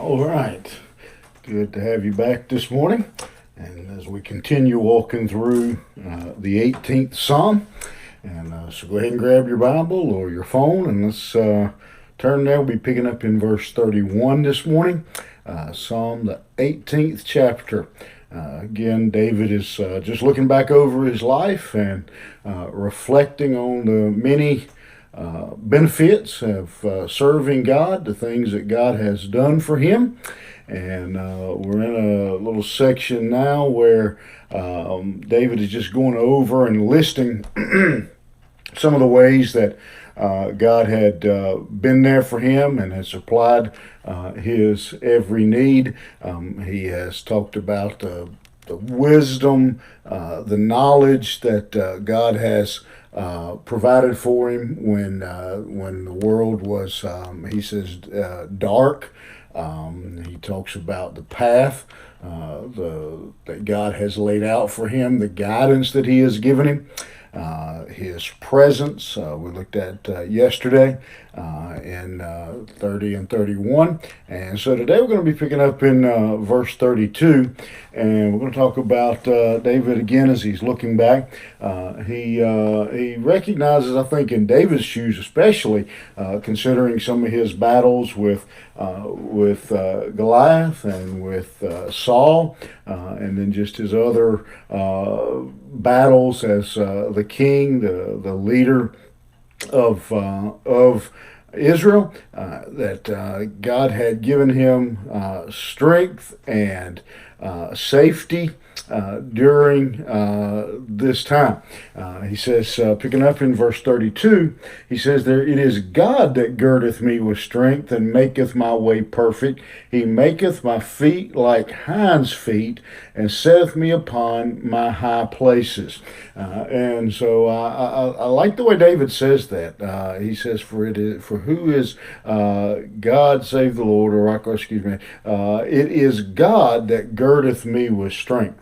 All right. Good to have you back this morning. And as we continue walking through the 18th Psalm, and so go ahead and grab your Bible or your phone and let's turn there. We'll be picking up in verse 31 this morning. Psalm, the 18th chapter. Again, David is just looking back over his life and reflecting on the many benefits of serving God, the things that God has done for him. And we're in a little section now where David is just going over and listing some of the ways that God had been there for him and has supplied his every need. He has talked about the wisdom, the knowledge that God has provided for him when the world was, he says, dark. He talks about the path that God has laid out for him, the guidance that he has given him, his presence. We looked at yesterday in 30 and 31. And so today we're going to be picking up in verse 32. And we're going to talk about David again as he's looking back. He recognizes, I think, in David's shoes especially, considering some of his battles with Goliath and with Saul, and then just his other battles as the king, the leader of Israel, that God had given him strength and safety during this time. He says, picking up in verse 32, he says, "There it is God that girdeth me with strength and maketh my way perfect. He maketh my feet like hinds' feet and setteth me upon my high places." And so I like the way David says that. He says, for who is God save the Lord, it is God that girdeth me with strength.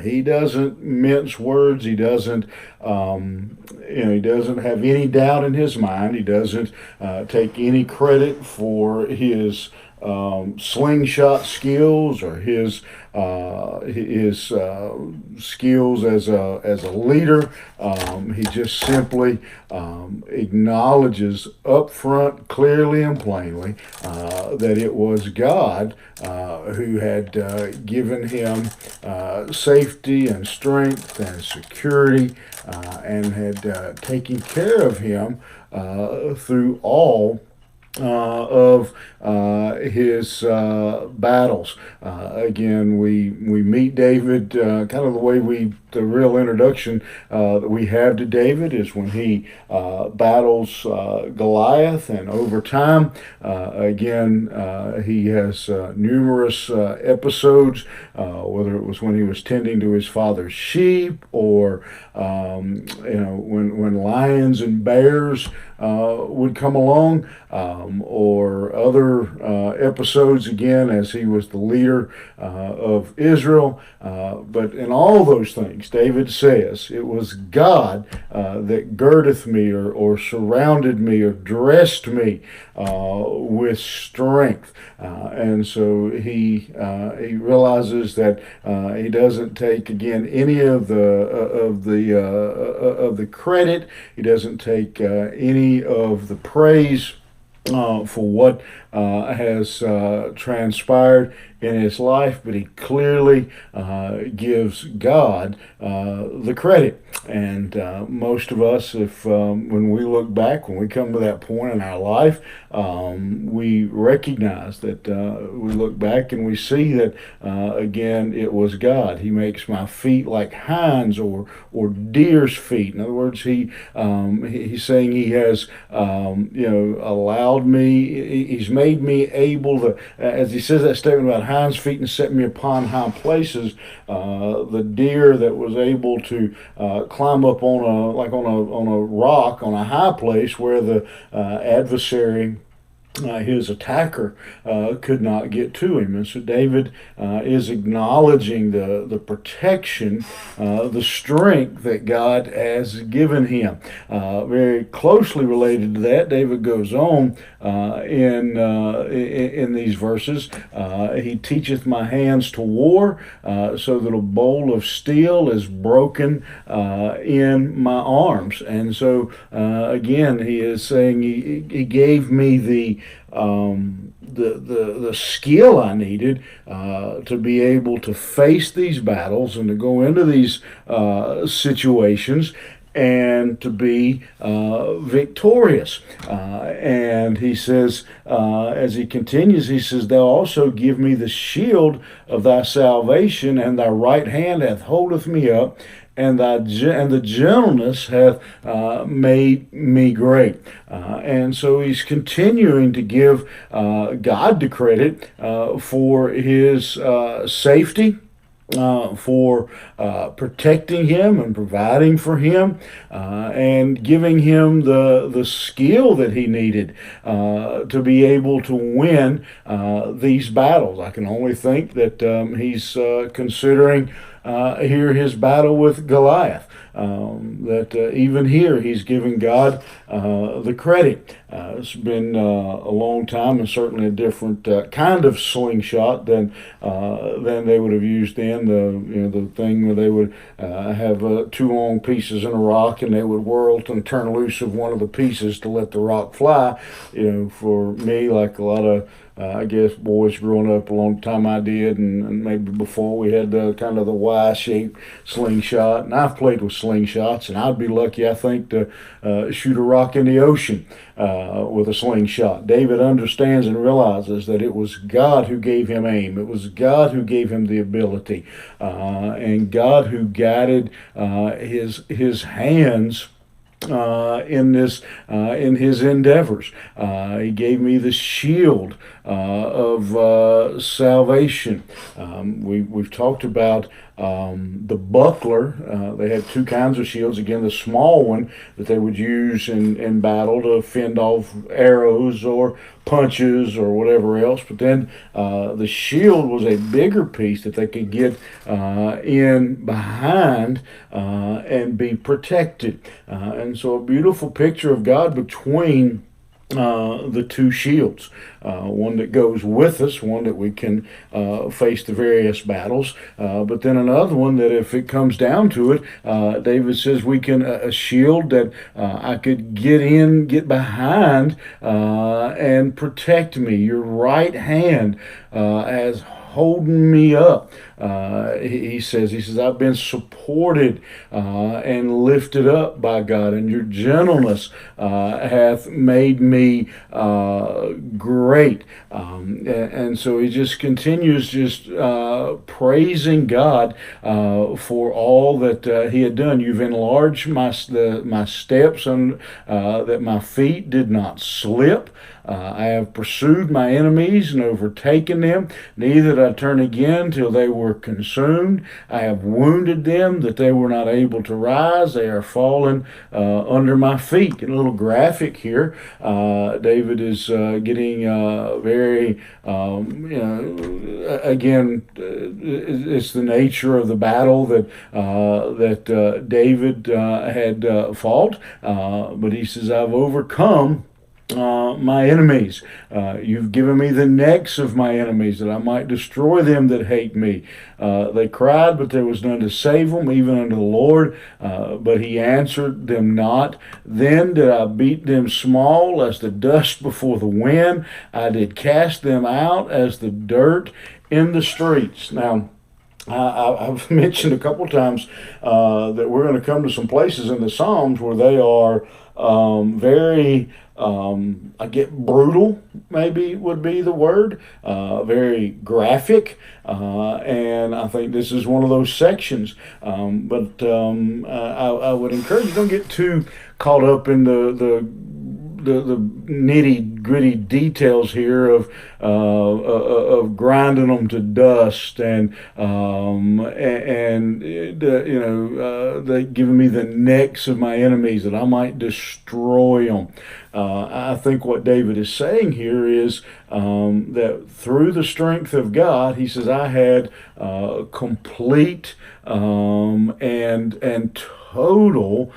He doesn't mince words. He doesn't, he doesn't have any doubt in his mind. He doesn't take any credit for his slingshot skills or his skills as a leader. He just simply acknowledges up front, clearly and plainly, that it was God who had given him safety and strength and security, and had taken care of him through all of his battles. Again, we meet David kind of the real introduction that we have to David is when he battles Goliath, and over time, again, he has numerous episodes, whether it was when he was tending to his father's sheep, or when lions and bears would come along, or other episodes again as he was the leader of Israel. But in all those things, David says, it was God that girdeth me, or surrounded me, or dressed me with strength. And so he realizes that he doesn't take, again, any of the credit. He doesn't take any of the praise for what has transpired in his life, but he clearly gives God the credit. And most of us, if when we look back, when we come to that point in our life, we recognize that we look back and we see that again, it was God. He makes my feet like hinds or deer's feet. In other words, he's saying he has allowed me. He's made me able to, as he says that statement about hinds feet and set me upon high places. The deer that was able to climb up on a rock on a high place where the adversary his attacker could not get to him. And so David is acknowledging the protection, the strength that God has given him. Very closely related to that, David goes on in these verses. He teacheth my hands to war, so that a bowl of steel is broken in my arms. And so again, he is saying he gave me the skill I needed to be able to face these battles and to go into these situations and to be victorious. And he says, as he continues, he says, thou also give me the shield of thy salvation, and thy right hand hath holdeth me up, and the gentleness hath made me great. And so he's continuing to give God the credit for his safety, for protecting him and providing for him, and giving him the skill that he needed to be able to win these battles. I can only think that he's considering here his battle with Goliath. That even here he's giving God the credit. It's been a long time, and certainly a different kind of slingshot than they would have used then. The thing where they would have two long pieces in a rock, and they would whirl and turn loose of one of the pieces to let the rock fly. For me, like a lot of I guess boys growing up a long time I did, and maybe before, we had kind of the Y-shaped slingshot. And I've played with slingshots, and I'd be lucky, I think, to shoot a rock in the ocean with a slingshot. David understands and realizes that it was God who gave him aim. It was God who gave him the ability, and God who guided his hands in his endeavors. He gave me the shield of salvation. We've talked about the buckler. They had two kinds of shields. Again, the small one that they would use in battle to fend off arrows or punches or whatever else. But then the shield was a bigger piece that they could get in behind and be protected. And so a beautiful picture of God between the two shields, one that goes with us, one that we can face the various battles, but then another one that if it comes down to it, David says we can, a shield that I could get behind and protect me. Your right hand has holding me up. He says, I've been supported and lifted up by God, and your gentleness hath made me great. And so he just continues praising God for all that he had done. You've enlarged my steps, and that my feet did not slip. I have pursued my enemies and overtaken them. Neither did I turn again till they were consumed. I have wounded them that they were not able to rise. They are fallen under my feet. And a little graphic here. David is getting very, again, it's the nature of the battle that David had fought. But he says, I've overcome my enemies. You've given me the necks of my enemies, that I might destroy them that hate me. They cried, but there was none to save them, even unto the Lord, but he answered them not. Then did I beat them small as the dust before the wind. I did cast them out as the dirt in the streets. Now, I've mentioned a couple times that we're going to come to some places in the Psalms where they are very, I get brutal, maybe would be the word, very graphic, and I think this is one of those sections. But I would encourage you, don't get too caught up in the nitty gritty details here of grinding them to dust they giving me the necks of my enemies that I might destroy them. I think what David is saying here is that through the strength of God, he says, I had complete and total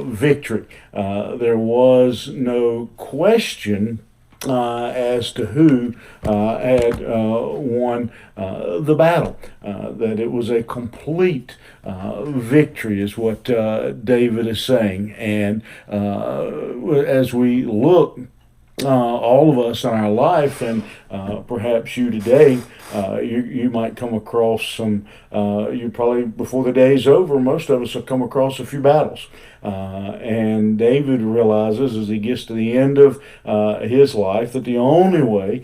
victory. There was no question as to who had won the battle. That it was a complete victory is what David is saying. And as we look, all of us in our life, and perhaps you today, you might come across some, you probably, before the day's over, most of us have come across a few battles. And David realizes as he gets to the end of his life that the only way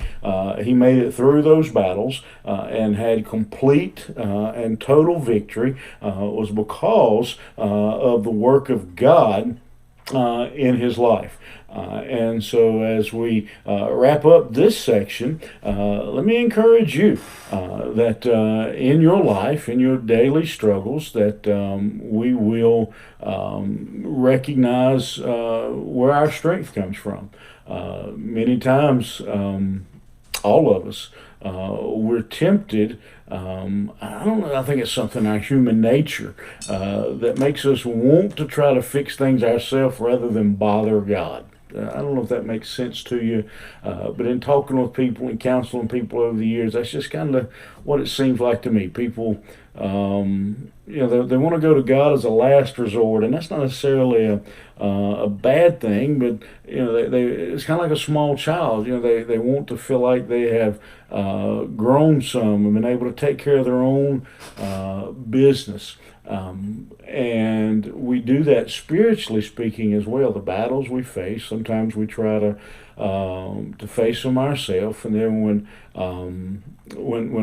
he made it through those battles and had complete and total victory was because of the work of God in his life. And so as we wrap up this section, let me encourage you that in your life, in your daily struggles, that we will recognize where our strength comes from. Many times, all of us, we're tempted. I don't know. I think it's something in our human nature that makes us want to try to fix things ourselves rather than bother God. I don't know if that makes sense to you, but in talking with people and counseling people over the years, that's just kind of what it seems like to me. People, they want to go to God as a last resort, and that's not necessarily a bad thing, but it's kind of like a small child. They want to feel like they have grown some and been able to take care of their own business. And we do that spiritually speaking as well. The battles we face, sometimes we try to face them ourselves, and then when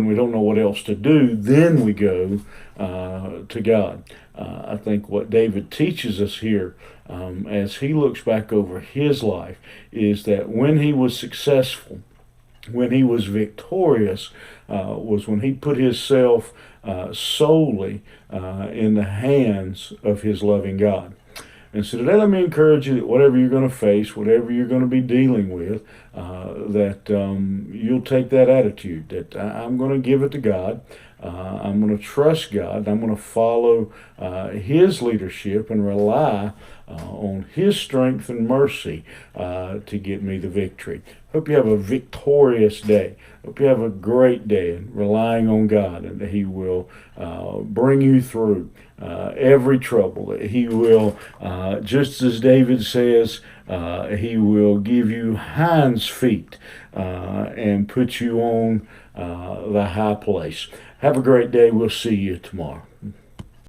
we don't know what else to do, then we go to God. I think what David teaches us here, as he looks back over his life, is that when he was successful, when he was victorious, was when he put himself solely in the hands of his loving God. And so today, let me encourage you that whatever you're going to face, whatever you're going to be dealing with, that you'll take that attitude, that I'm going to give it to God. I'm going to trust God. I'm going to follow his leadership and rely on his strength and mercy to get me the victory. Hope you have a victorious day. Hope you have a great day, and relying on God, and that he will bring you through every trouble. That he will, just as David says, he will give you hinds feet and put you on the high place. Have a great day. We'll see you tomorrow.